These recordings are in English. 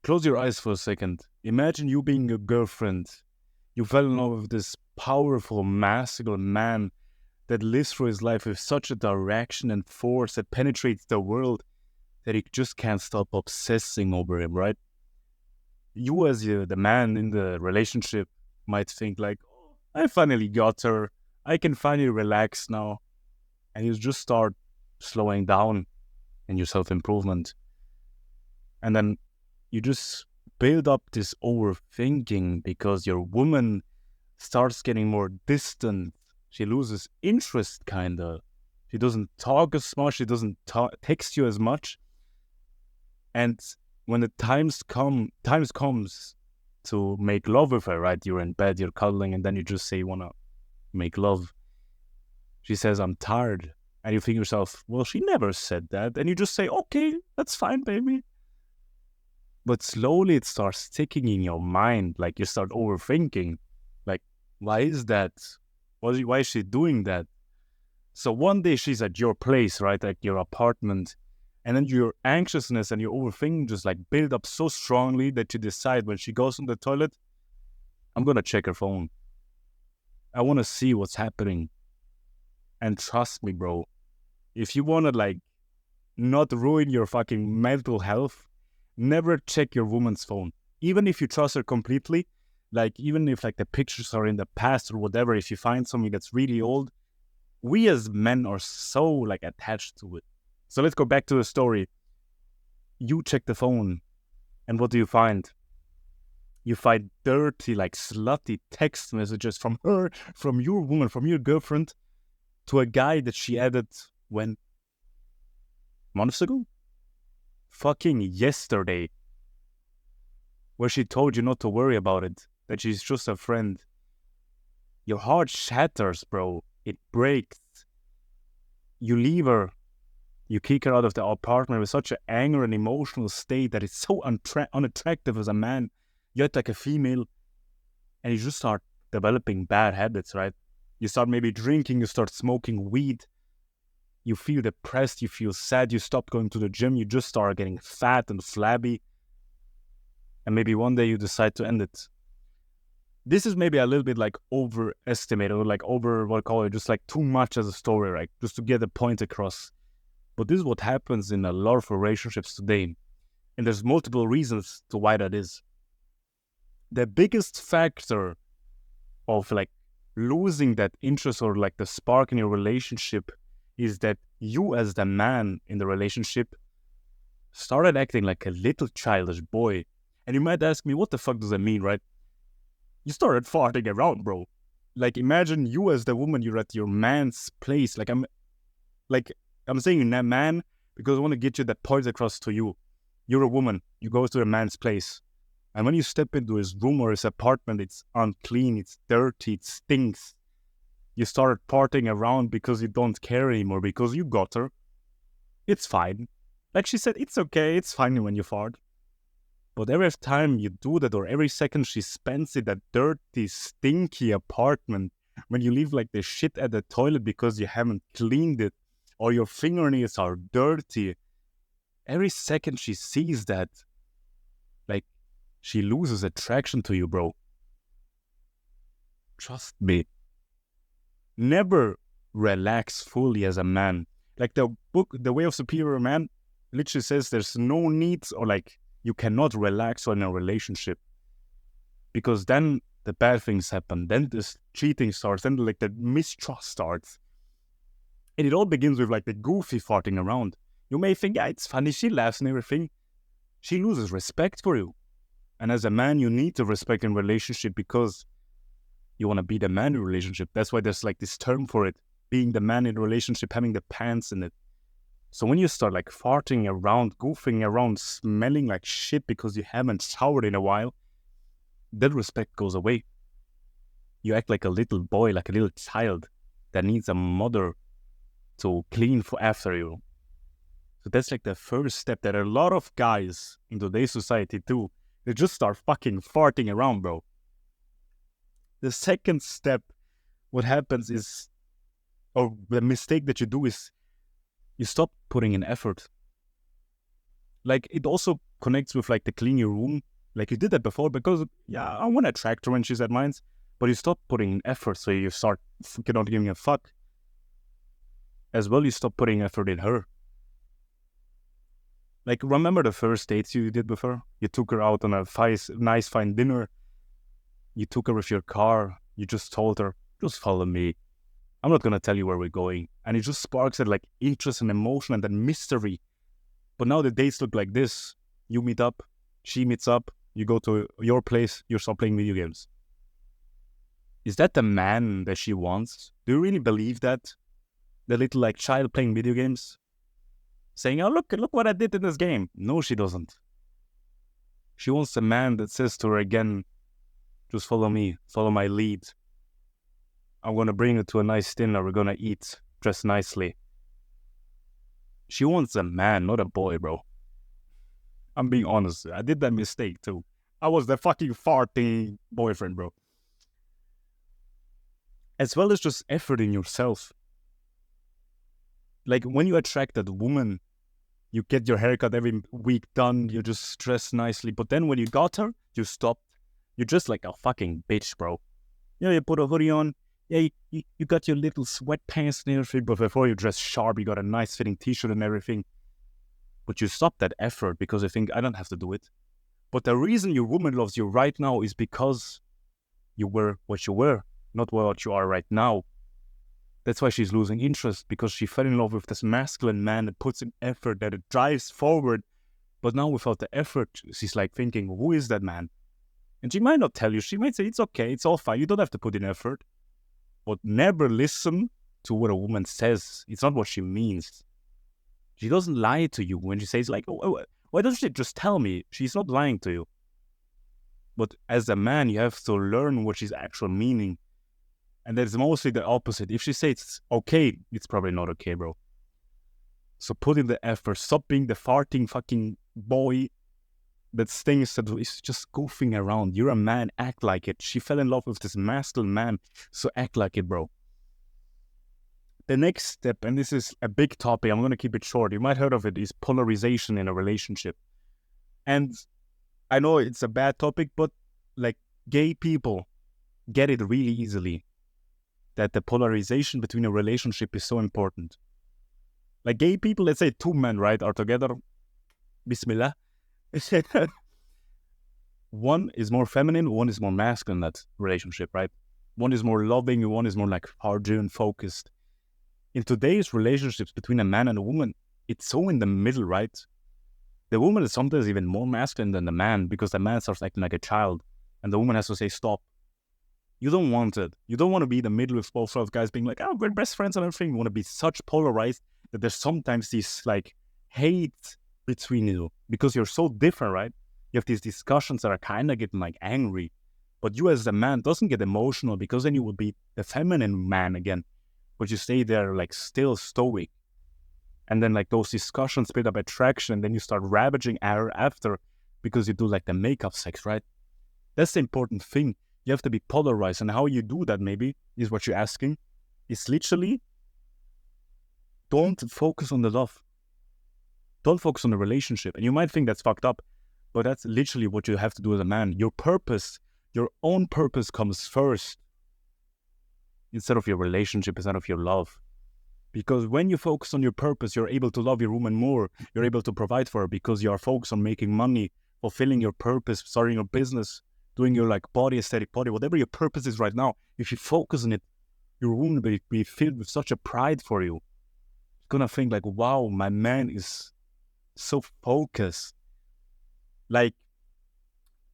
Close your eyes for a second. Imagine you being a girlfriend. You fell in love with this powerful, masculine man that lives through his life with such a direction and force that penetrates the world that you just can't stop obsessing over him, right? You as the man in the relationship might think like, oh, I finally got her. I can finally relax now. And you just start slowing down in your self-improvement. And then you just build up this overthinking because your woman starts getting more distant. She loses interest, kind of. She doesn't talk as much. She doesn't text you as much. And when the times comes to make love with her, right? You're in bed, you're cuddling, and then you just say you want to make love. She says, I'm tired. And you think to yourself, well, she never said that. And you just say, okay, that's fine, baby. But slowly it starts sticking in your mind. Like you start overthinking. Like, why is that? Why is she doing that? So one day she's at your place, right? Like your apartment. And then your anxiousness and your overthinking just like build up so strongly that you decide when she goes in the toilet, I'm going to check her phone. I want to see what's happening. And trust me, bro, if you want to like not ruin your fucking mental health, never check your woman's phone. Even if you trust her completely, like even if like the pictures are in the past or whatever, if you find something that's really old, we as men are so like attached to it. So let's go back to the story. You check the phone, and what do you find? You find dirty, like slutty text messages from her, from your woman, from your girlfriend, to a guy that she added when? Months ago? Fucking yesterday. Where she told you not to worry about it, that she's just a friend. Your heart shatters, bro. It breaks. You leave her. You kick her out of the apartment with such an anger and emotional state that it's so unattractive as a man. You act like a female, and you just start developing bad habits, right? You start maybe drinking, you start smoking weed. You feel depressed, you feel sad, you stop going to the gym, you just start getting fat and flabby. And maybe one day you decide to end it. This is maybe a little bit like overestimated, or like just like too much as a story, right? Just to get a point across. But this is what happens in a lot of relationships today. And there's multiple reasons to why that is. The biggest factor of like losing that interest or like the spark in your relationship is that you as the man in the relationship started acting like a little childish boy. And you might ask me, what the fuck does that mean, right? You started farting around, bro. Like imagine you as the woman, you're at your man's place. I'm saying that man because I want to get you that point across to you. You're a woman. You go to a man's place. And when you step into his room or his apartment, it's unclean, it's dirty, it stinks. You start partying around because you don't care anymore, because you got her. It's fine. Like she said, it's okay, it's fine when you fart. But every time you do that, or every second she spends in that dirty, stinky apartment, when you leave like the shit at the toilet because you haven't cleaned it, or your fingernails are dirty, every second she sees that, like, she loses attraction to you, bro. Trust me. Never relax fully as a man. Like the book, The Way of Superior Man, literally says there's no need, or like, you cannot relax in a relationship. Because then the bad things happen. Then this cheating starts. Then like the mistrust starts. And it all begins with like the goofy farting around. You may think, yeah, it's funny, she laughs and everything. She loses respect for you. And as a man, you need to respect in relationship because you want to be the man in a relationship. That's why there's like this term for it. Being the man in a relationship, having the pants in it. So when you start like farting around, goofing around, smelling like shit because you haven't showered in a while, that respect goes away. You act like a little boy, like a little child that needs a mother to clean for after you. So that's like the first step that a lot of guys in today's society do. They just start fucking farting around, bro. The second step, what happens is, or the mistake that you do is, you stop putting in effort. Like, it also connects with like the clean your room. Like you did that before because, yeah, I want to attract her when she's at mine. But you stop putting in effort, so you start not giving a fuck. As well, you stop putting effort in her. Like, remember the first dates you did with her? You took her out on a nice fine dinner. You took her with your car. You just told her, just follow me. I'm not going to tell you where we're going. And it just sparks that like interest and emotion and that mystery. But now the dates look like this. You meet up, she meets up, you go to your place, you start playing video games. Is that the man that she wants? Do you really believe that? The little like child playing video games? Saying, oh, look what I did in this game. No, she doesn't. She wants a man that says to her again, just follow me, follow my lead. I'm going to bring her to a nice dinner. We're going to eat, dress nicely. She wants a man, not a boy, bro. I'm being honest. I did that mistake too. I was the fucking farting boyfriend, bro. As well as just effort in yourself. Like when you attract that woman, you get your haircut every week done, you just dress nicely. But then when you got her, you stopped. You're just like a fucking bitch, bro. You know, you put a hoodie on. Yeah, you got your little sweatpants and everything, but before you dress sharp, you got a nice fitting t-shirt and everything. But you stop that effort because you think, I don't have to do it. But the reason your woman loves you right now is because you were what you were, not what you are right now. That's why she's losing interest, because she fell in love with this masculine man that puts in effort, that it drives forward. But now without the effort, she's like thinking, who is that man? And she might not tell you. She might say, it's okay, it's all fine. You don't have to put in effort. But never listen to what a woman says. It's not what she means. She doesn't lie to you when she says like, oh, why doesn't she just tell me? She's not lying to you. But as a man, you have to learn what she's actually meaning. And that's mostly the opposite. If she says it's okay, it's probably not okay, bro. So put in the effort. Stop being the farting fucking boy that stinks, that is just goofing around. You're a man, act like it. She fell in love with this masculine man, so act like it, bro. The next step, and this is a big topic, I'm going to keep it short. You might have heard of it, is polarization in a relationship. And I know it's a bad topic, but like gay people get it really easily, that the polarization between a relationship is so important. Like gay people, let's say two men, right, are together. Bismillah. One is more feminine, one is more masculine in that relationship, right? One is more loving, one is more like hard-driven, focused. In today's relationships between a man and a woman, it's so in the middle, right? The woman is sometimes even more masculine than the man, because the man starts acting like a child, and the woman has to say, stop. You don't want it. You don't want to be the middle with both of guys being like, oh, we're best friends and everything. You want to be such polarized that there's sometimes this like hate between you, because you're so different, right? You have these discussions that are kind of getting like angry, but you as a man doesn't get emotional, because then you would be the feminine man again, but you stay there like still stoic. And then like those discussions build up attraction, and then you start ravaging her after, because you do like the makeup sex, right? That's the important thing. You have to be polarized, and how you do that maybe is what you're asking. It's literally, don't focus on the love. Don't focus on the relationship. And you might think that's fucked up, but that's literally what you have to do as a man. Your purpose, your own purpose comes first, instead of your relationship, instead of your love. Because when you focus on your purpose, you're able to love your woman more. You're able to provide for her, because you are focused on making money, fulfilling your purpose, starting your business, doing your like body aesthetic, whatever your purpose is right now. If you focus on it, your woman will be filled with such a pride for you. She's gonna think like, wow, my man is so focused. Like,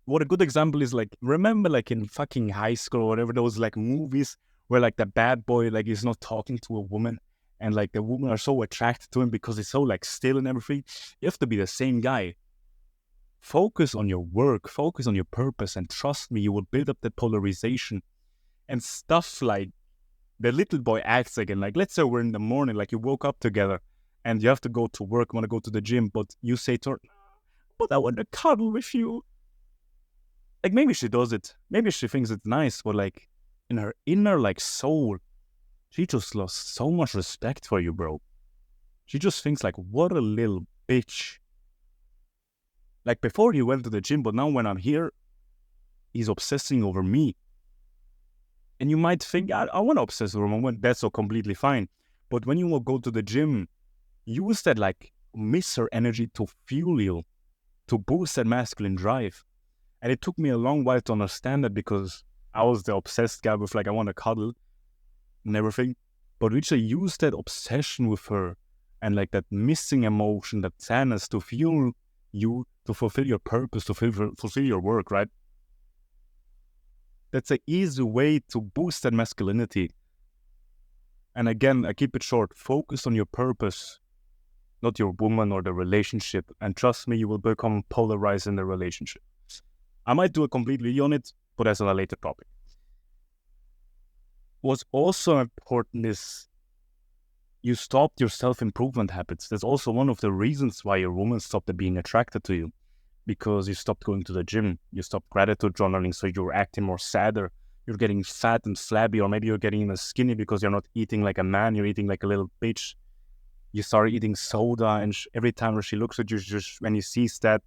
what a good example is like, remember like in fucking high school or whatever, those like movies where like the bad boy like is not talking to a woman, and like the women are so attracted to him because he's so like still and everything. You have to be the same guy. Focus on your work, focus on your purpose, and trust me, you will build up the polarization. And stuff like the little boy acts again. Like, let's say we're in the morning, like you woke up together and you have to go to work, want to go to the gym, but you say to her, but I want to cuddle with you. Like, maybe she does it. Maybe she thinks it's nice, but like in her inner like soul, she just lost so much respect for you, bro. She just thinks like, what a little bitch. Like before he went to the gym, but now when I'm here, he's obsessing over me. And you might think, I want to obsess over a woman. That's so completely fine. But when you will go to the gym, use that like miss energy to fuel you, to boost that masculine drive. And it took me a long while to understand that because I was the obsessed guy with like, I want to cuddle and everything. But literally use that obsession with her and like that missing emotion, that sadness to fuel you to fulfill your purpose, to fulfill your work, right? That's an easy way to boost that masculinity. And again, I keep it short. Focus on your purpose, not your woman or the relationship. And trust me, you will become polarized in the relationship. I might do a complete video on it, but that's on a later topic. What's also important is you stopped your self-improvement habits. That's also one of the reasons why your woman stopped being attracted to you, because you stopped going to the gym, you stopped gratitude journaling, so you're acting more sadder, you're getting fat and flabby, or maybe you're getting even skinny because you're not eating like a man, you're eating like a little bitch. You start eating soda, and every time she looks at you, just when you sees that,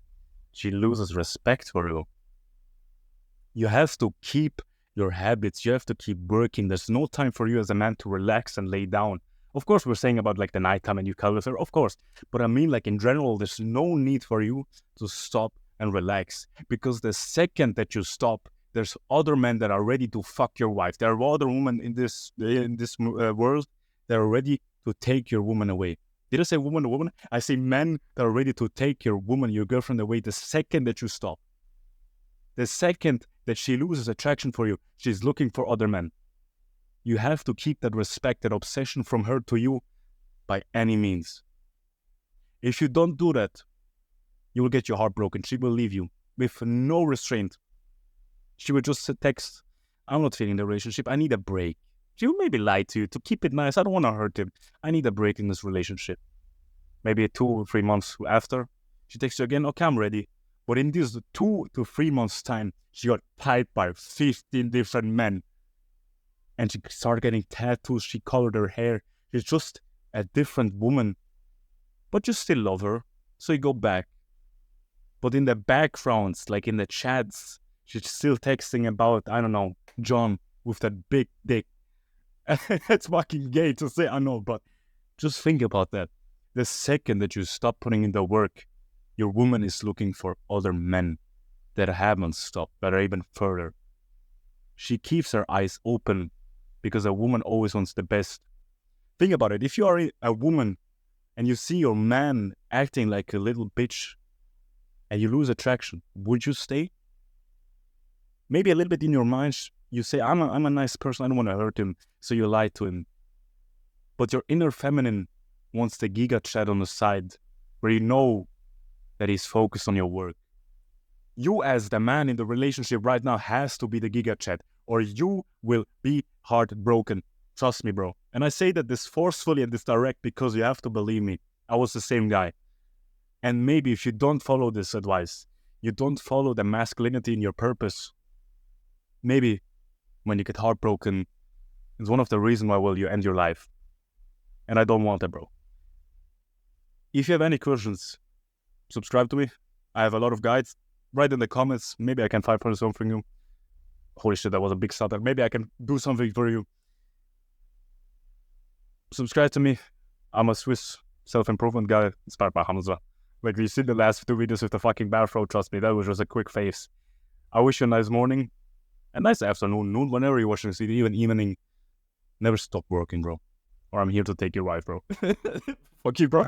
she loses respect for you. You have to keep your habits, you have to keep working. There's no time for you as a man to relax and lay down. Of course, we're saying about like the nighttime and you cuddle with her, of course. But I mean, like in general, there's no need for you to stop and relax. Because the second that you stop, there's other men that are ready to fuck your wife. There are other women in this world that are ready to take your woman away. Did I say woman or woman? I say men that are ready to take your woman, your girlfriend away the second that you stop. The second that she loses attraction for you, she's looking for other men. You have to keep that respect, that obsession from her to you by any means. If you don't do that, you will get your heart broken. She will leave you with no restraint. She will just text, I'm not feeling the relationship. I need a break. She will maybe lie to you to keep it nice. I don't want to hurt him. I need a break in this relationship. Maybe 2 or 3 months after, she texts you again, okay, I'm ready. But in these 2 to 3 months' time, she got typed by 15 different men. And she started getting tattoos. She colored her hair. She's just a different woman. But you still love her. So you go back. But in the backgrounds, like in the chats, she's still texting about, I don't know, John with that big dick. It's fucking gay to say, I know, but just think about that. The second that you stop putting in the work, your woman is looking for other men that haven't stopped, that are even further. She keeps her eyes open because a woman always wants the best. Think about it. If you are a woman and you see your man acting like a little bitch and you lose attraction, would you stay? Maybe a little bit in your mind, you say, I'm a nice person, I don't want to hurt him, so you lie to him. But your inner feminine wants the giga chat on the side where you know that he's focused on your work. You as the man in the relationship right now has to be the giga chat or you will be heartbroken. Trust me, bro. And I say that this forcefully and this direct because you have to believe me. I was the same guy. And maybe if you don't follow this advice, you don't follow the masculinity in your purpose, maybe when you get heartbroken, it's one of the reasons why you end your life. And I don't want that, bro. If you have any questions, subscribe to me. I have a lot of guides. Write in the comments. Maybe I can find for something new. Holy shit, that was a big starter. Maybe I can do something for you. Subscribe to me. I'm a Swiss self-improvement guy inspired by Hamza. Like you see the last 2 videos with the fucking bathrobe, trust me, that was just a quick face. I wish you a nice morning, a nice afternoon, noon, whenever you're watching this video, even evening. Never stop working, bro. Or I'm here to take your wife, bro. Fuck you, bro.